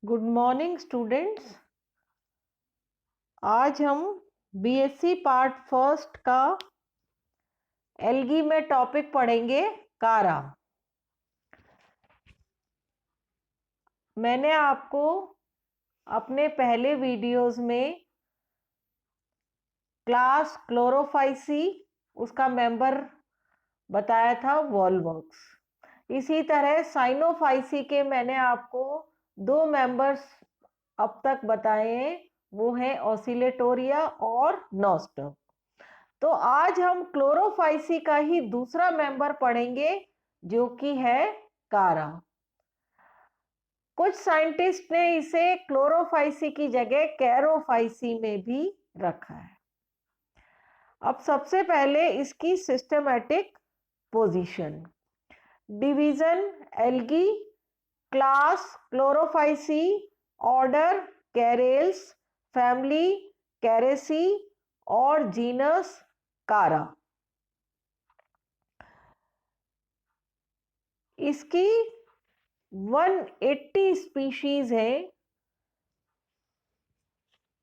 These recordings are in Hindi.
Good morning students. आज हम बीएससी पार्ट फर्स्ट का एल्गी में टॉपिक पढ़ेंगे कारा। मैंने आपको अपने पहले वीडियोस में क्लास क्लोरोफाइसी उसका मेंबर बताया था वॉलवर्क्स। इसी तरह साइनोफाइसी के मैंने आपको दो मेंबर्स अब तक बताए हैं, वो हैं ऑसिलेटोरिया और नॉस्टम। तो आज हम क्लोरोफाइसी का ही दूसरा मेंबर पढ़ेंगे जो कि है कारा। कुछ साइंटिस्ट ने इसे क्लोरोफाइसी की जगह कैरोफाइसी में भी रखा है। अब सबसे पहले इसकी systematic position, division algae, class Chlorophyceae, order Charales, family Characeae और जीनस कारा। इसकी 180 स्पीशीज है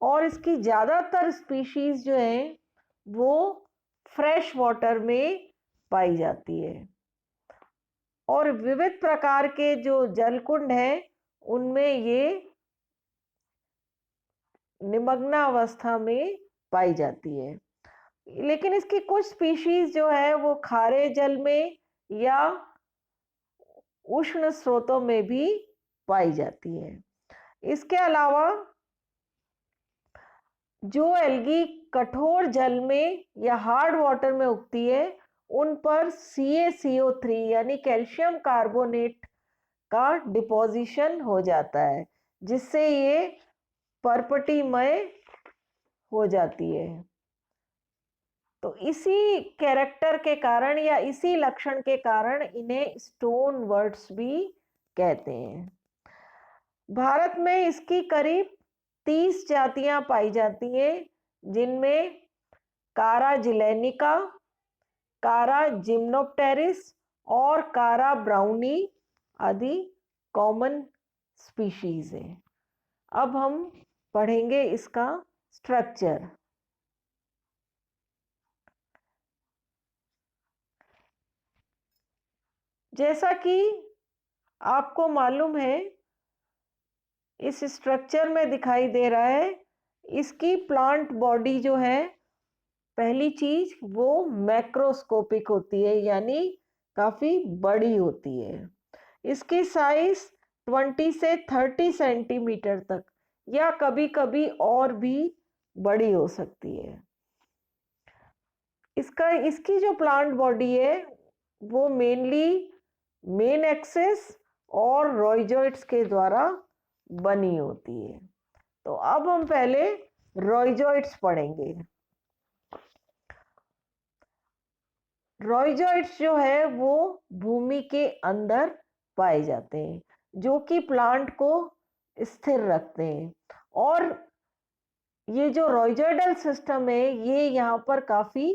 और इसकी ज़्यादातर स्पीशीज जो है वो फ्रेश वाटर में पाई जाती है और विविध प्रकार के जो जलकुंड हैं उनमें ये निमग्नावस्था में पाई जाती है। लेकिन इसकी कुछ स्पीशीज जो है वो खारे जल में या उष्ण स्रोतों में भी पाई जाती है। इसके अलावा जो एल्गी कठोर जल में या हार्ड वाटर में उगती है उन पर CaCO3 यानी कैल्शियम कार्बोनेट का डिपोजिशन हो जाता है, जिससे ये पर्पटीमय हो जाती है। तो इसी कैरेक्टर के कारण या इसी लक्षण के कारण इन्हें स्टोन वर्ड्स भी कहते हैं। भारत में इसकी करीब 30 जातियां पाई जाती हैं, जिनमें कारा जिलेनिका, कारा जिम्नोप्टेरिस और कारा ब्राउनी आदि कॉमन स्पीशीज है। अब हम पढ़ेंगे इसका स्ट्रक्चर। जैसा कि आपको मालूम है, इस स्ट्रक्चर में दिखाई दे रहा है, इसकी प्लांट बॉडी जो है, पहली चीज वो मैक्रोस्कोपिक होती है यानी काफी बड़ी होती है। इसकी साइज 20 से 30 सेंटीमीटर तक या कभी कभी और भी बड़ी हो सकती है। इसकी जो प्लांट बॉडी है वो मेनली मेन एक्सिस और रॉइजॉइड्स के द्वारा बनी होती है। तो अब हम पहले रॉइजॉइड्स पढ़ेंगे। रॉइजॉइड्स जो है वो भूमि के अंदर पाए जाते हैं, जो कि प्लांट को स्थिर रखते हैं। और ये जो रॉइजॉइडल सिस्टम है ये यहाँ पर काफी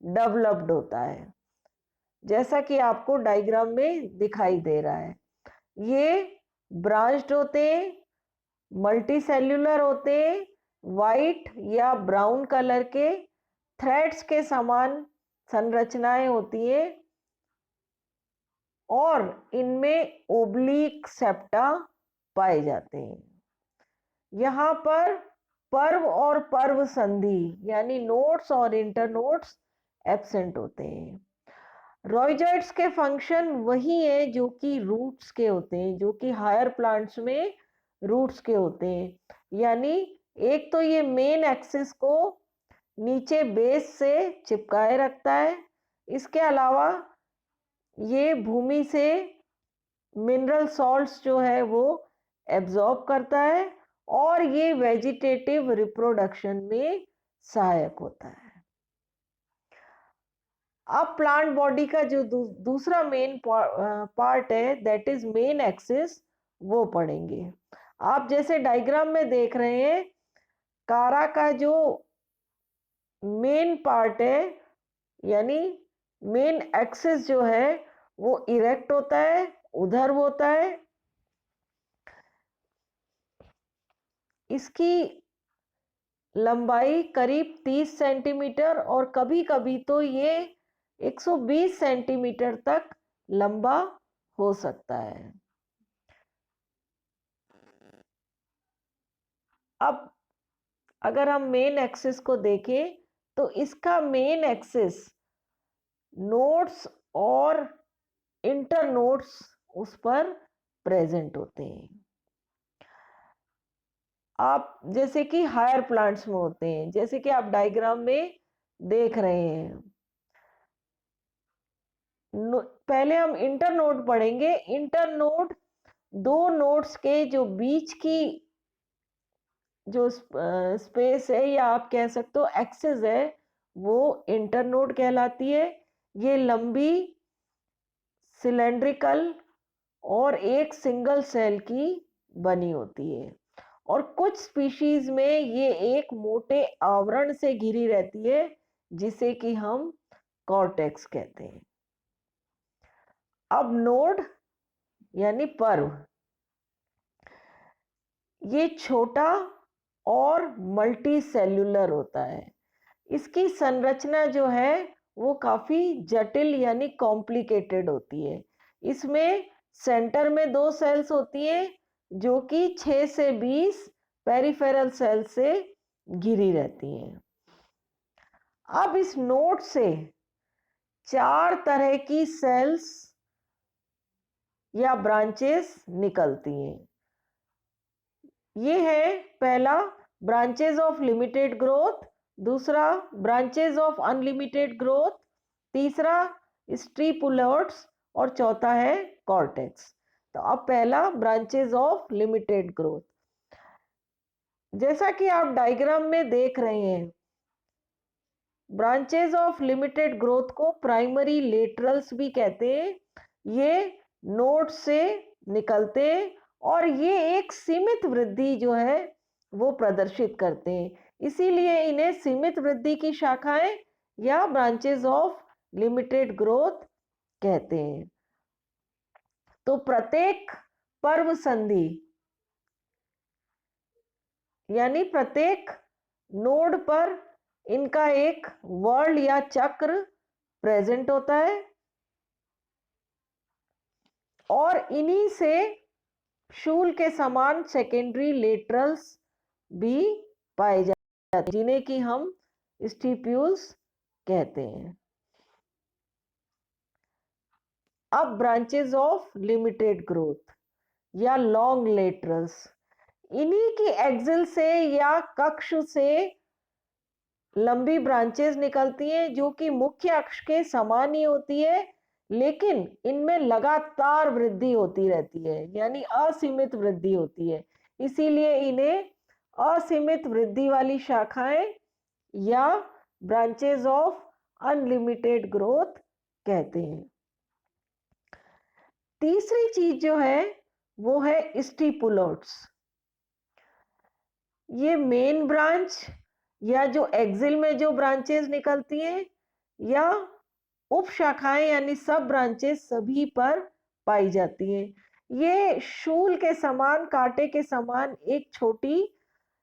डेवलप्ड होता है, जैसा कि आपको डायग्राम में दिखाई दे रहा है। ये ब्रांच्ड होते हैं, मल्टी सेल्यूलर होते हैं, वाइट या ब्राउन कलर के थ्रेड्स के समान संरचनाएं होती हैं और इनमें ओब्लिक सेप्टा पाए जाते हैं। यहाँ पर पर्व और पर्व संधि यानी नोड्स और इंटरनोड्स एब्सेंट होते हैं। रॉइजॉइड्स के फंक्शन वही है जो कि रूट्स के होते हैं, जो कि हायर प्लांट्स में रूट्स के होते हैं। यानी एक तो ये मेन एक्सिस को नीचे बेस से चिपकाए रखता है, इसके अलावा ये भूमि से मिनरल सॉल्ट्स जो है वो एब्जॉर्ब करता है और ये वेजिटेटिव रिप्रोडक्शन में सहायक होता है। अब प्लांट बॉडी का जो दूसरा मेन पार्ट है, दैट इज मेन एक्सिस, वो पढ़ेंगे। आप जैसे डायग्राम में देख रहे हैं, कारा का जो मेन पार्ट है यानी मेन एक्सिस जो है वो इरेक्ट होता है, उधर होता है। इसकी लंबाई करीब 30 सेंटीमीटर और कभी कभी तो ये 120 सेंटीमीटर तक लंबा हो सकता है। अब अगर हम मेन एक्सिस को देखें तो इसका मेन एक्सिस नोड्स और इंटर नोड्स उस पर प्रेजेंट होते हैं। आप जैसे कि हायर प्लांट्स में होते हैं, जैसे कि आप डायग्राम में देख रहे हैं। पहले हम इंटर नोड पढ़ेंगे। इंटर नोड दो नोड्स के जो बीच की जो स्पेस है या आप कह सकते हो एक्सिस है, वो इंटर नोड कहलाती है। ये लंबी, सिलेंड्रिकल और एक सिंगल सेल की बनी होती है और कुछ स्पीशीज में ये एक मोटे आवरण से घिरी रहती है जिसे कि हम कॉर्टेक्स कहते हैं। अब नोड यानी पर्व, ये छोटा और मल्टी सेल्यूलर होता है। इसकी संरचना जो है वो काफी जटिल यानी कॉम्प्लिकेटेड होती है। इसमें सेंटर में 2 सेल्स होती है जो कि 6 से 20 पेरिफेरल सेल से घिरी रहती हैं। अब इस नोड से 4 तरह की सेल्स या ब्रांचेस निकलती हैं। ये है पहला ब्रांचेस ऑफ लिमिटेड ग्रोथ, दूसरा ब्रांचेस ऑफ अनलिमिटेड ग्रोथ, तीसरा स्ट्रीपुलोट्स और चौथा है कॉर्टेक्स। तो अब पहला ब्रांचेस ऑफ लिमिटेड ग्रोथ। जैसा कि आप डायग्राम में देख रहे हैं, ब्रांचेस ऑफ लिमिटेड ग्रोथ को प्राइमरी लेटरल्स भी कहते हैं। ये नोड से निकलते हैं और ये एक सीमित वृद्धि जो है वो प्रदर्शित करते हैं, इसीलिए इन्हें सीमित वृद्धि की शाखाएं या ब्रांचेस ऑफ लिमिटेड ग्रोथ कहते हैं। तो प्रत्येक पर्व संधि यानी प्रत्येक नोड पर इनका एक वर्ल या चक्र प्रेजेंट होता है और इन्हीं से शूल के समान सेकेंडरी लेटरल्स भी पाए जाते हैं जिन्हें कि हम स्टिप्यूल्स कहते हैं। अब ब्रांचेस ऑफ लिमिटेड ग्रोथ या लॉन्ग लेटरल्स, इन्हीं की एक्सिल से या कक्ष से लंबी ब्रांचेस निकलती हैं जो कि मुख्य अक्ष के समान ही होती है, लेकिन इनमें लगातार वृद्धि होती रहती है यानी असीमित वृद्धि होती है, इसीलिए इन्हें असीमित वृद्धि वाली शाखाएं या ब्रांचेस ऑफ अनलिमिटेड ग्रोथ कहते हैं। तीसरी चीज जो है वो है स्टिपुलोट्स। ये मेन ब्रांच या जो एक्सिल में जो ब्रांचेस निकलती हैं या उप शाखाएं यानी सब ब्रांचेस सभी पर पाई जाती हैं। ये शूल के समान, कांटे के समान एक छोटी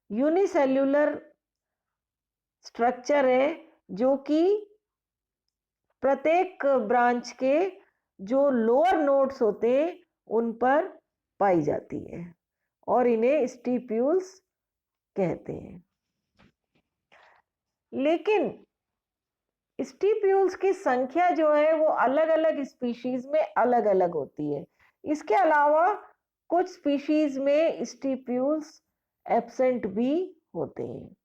यूनिसेल्यूलर स्ट्रक्चर है जो कि प्रत्येक ब्रांच के जो लोअर नोड्स होते हैं उन पर पाई जाती है और इन्हें स्टिप्यूल्स कहते हैं। लेकिन स्टिप्यूल्स की संख्या जो है वो अलग अलग स्पीशीज में अलग अलग होती है। इसके अलावा कुछ स्पीशीज में स्टिप्यूल्स एब्सेंट भी होते हैं।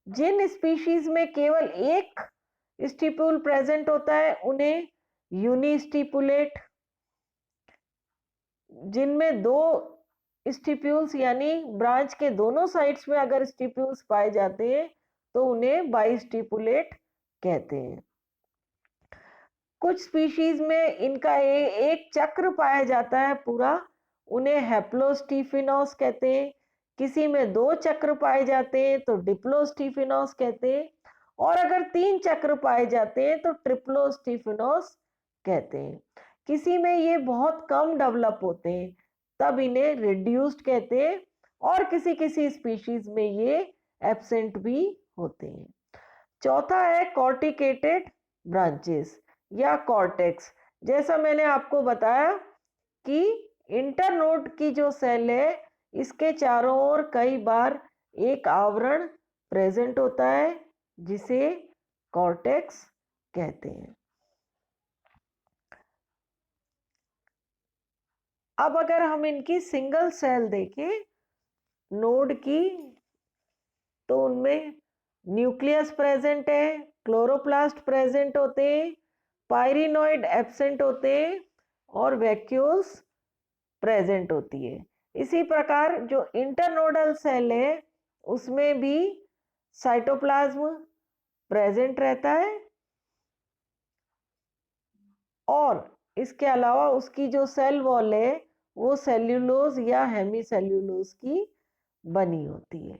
जिन स्पीशीज में केवल एक स्टिप्यूल प्रेजेंट होता है उन्हें यूनिस्टिपुलेट, जिनमें 2 स्टिप्यूल्स यानी ब्रांच के दोनों साइड्स में अगर स्टिप्यूल्स पाए जाते हैं तो उन्हें बाइस्टिपुलेट कहते हैं। कुछ स्पीशीज में इनका एक चक्र पाया जाता है पूरा, उन्हें हैप्लोस्टिफिनोस कहते हैं। किसी में 2 चक्र पाए जाते हैं तो डिप्लोस्टिफिनोस कहते हैं और अगर 3 चक्र पाए जाते हैं तो ट्रिप्लोस्टिफिनोस कहते हैं। किसी में ये बहुत कम डेवलप होते हैं तब इन्हें रिड्यूस्ड कहते हैं और किसी किसी स्पीशीज में ये एब्सेंट भी होते हैं। चौथा है कॉर्टिकेटेड ब्रांचेस या कॉर्टेक्स। जैसा मैंने आपको बताया कि इंटरनोड की जो सेल है इसके चारों ओर कई बार एक आवरण प्रेजेंट होता है जिसे कॉर्टेक्स कहते हैं। अब अगर हम इनकी सिंगल सेल देखें नोड की, तो उनमें न्यूक्लियस प्रेजेंट है, क्लोरोप्लास्ट प्रेजेंट होते हैं, पायरिनॉइड एब्सेंट होते हैं और वैक्यूल्स प्रेजेंट होती है। इसी प्रकार जो इंटरनोडल सेल है उसमें भी साइटोप्लाज्म प्रेजेंट रहता है और इसके अलावा उसकी जो सेल वॉल है वो सेल्यूलोज या हेमी सेल्यूलोज की बनी होती है।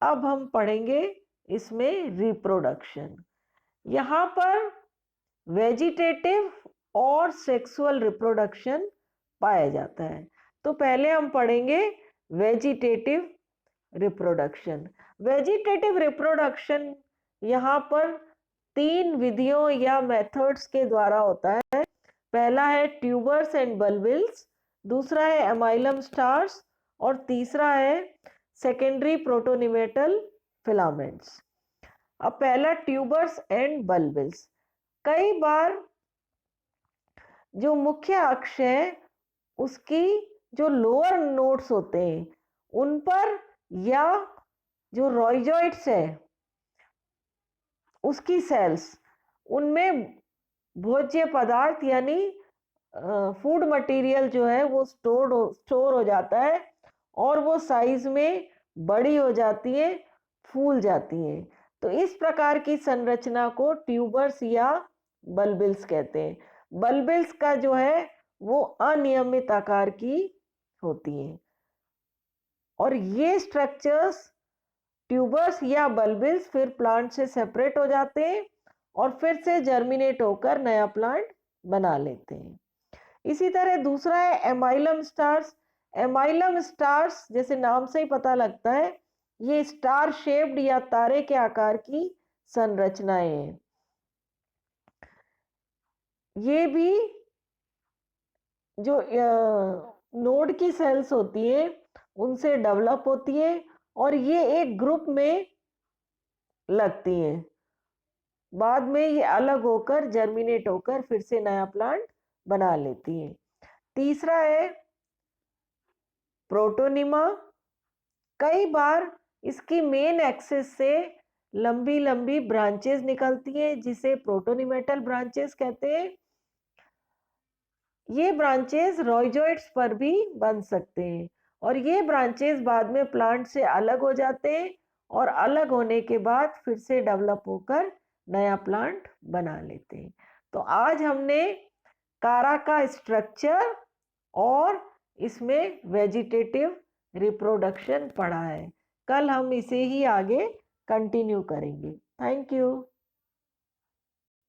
अब हम पढ़ेंगे इसमें रिप्रोडक्शन। यहाँ पर वेजिटेटिव और सेक्सुअल रिप्रोडक्शन पाया जाता है। तो पहले हम पढ़ेंगे वेजिटेटिव रिप्रोडक्शन। वेजिटेटिव रिप्रोडक्शन यहाँ पर 3 विधियों या मेथड्स के द्वारा होता है। पहला है ट्यूबर्स एंड बल्बिल्स, दूसरा है एमाइलम स्टार्स और तीसरा है सेकेंडरी प्रोटोनिमेटल फिलामेंट्स। अब पहला ट्यूबर्स एंड बल्बिल्स। कई बार जो मुख्य अक्ष है उसकी जो लोअर नोड्स होते हैं उन पर या जो रॉइजॉइड्स है उसकी सेल्स उनमें भोज्य पदार्थ यानी फूड मटेरियल जो है वो स्टोर हो जाता है और वो साइज में बड़ी हो जाती है, फूल जाती है। तो इस प्रकार की संरचना को ट्यूबर्स या बल्बिल्स कहते हैं। बल्बिल्स का जो है वो अनियमित आकार की होती है और ये स्ट्रक्चर्स ट्यूबर्स या बल्बिल्स फिर प्लांट से सेपरेट हो जाते हैं और फिर से जर्मिनेट होकर नया प्लांट बना लेते हैं। इसी तरह दूसरा है एमाइलम स्टार्स। एमाइलम स्टार्स जैसे नाम से ही पता लगता है ये स्टार शेप्ड या तारे के आकार की संरचनाएं हैं। ये भी जो नोड की सेल्स होती है उनसे डेवलप होती है और ये एक ग्रुप में लगती हैं। बाद में ये अलग होकर जर्मिनेट होकर फिर से नया प्लांट बना लेती है। तीसरा है प्रोटोनिमा। कई बार इसकी मेन एक्सिस से लंबी लंबी ब्रांचेस निकलती हैं जिसे प्रोटोनिमेटल ब्रांचेस कहते हैं। ये ब्रांचेस रॉइजॉइड्स पर भी बन सकते हैं और ये ब्रांचेस बाद में प्लांट से अलग हो जाते हैं और अलग होने के बाद फिर से डेवलप होकर नया प्लांट बना लेते हैं। तो आज हमने कारा का स्ट्रक्चर और इसमें वेजिटेटिव रिप्रोडक्शन पढ़ा है। कल हम इसे ही आगे कंटिन्यू करेंगे। Thank you.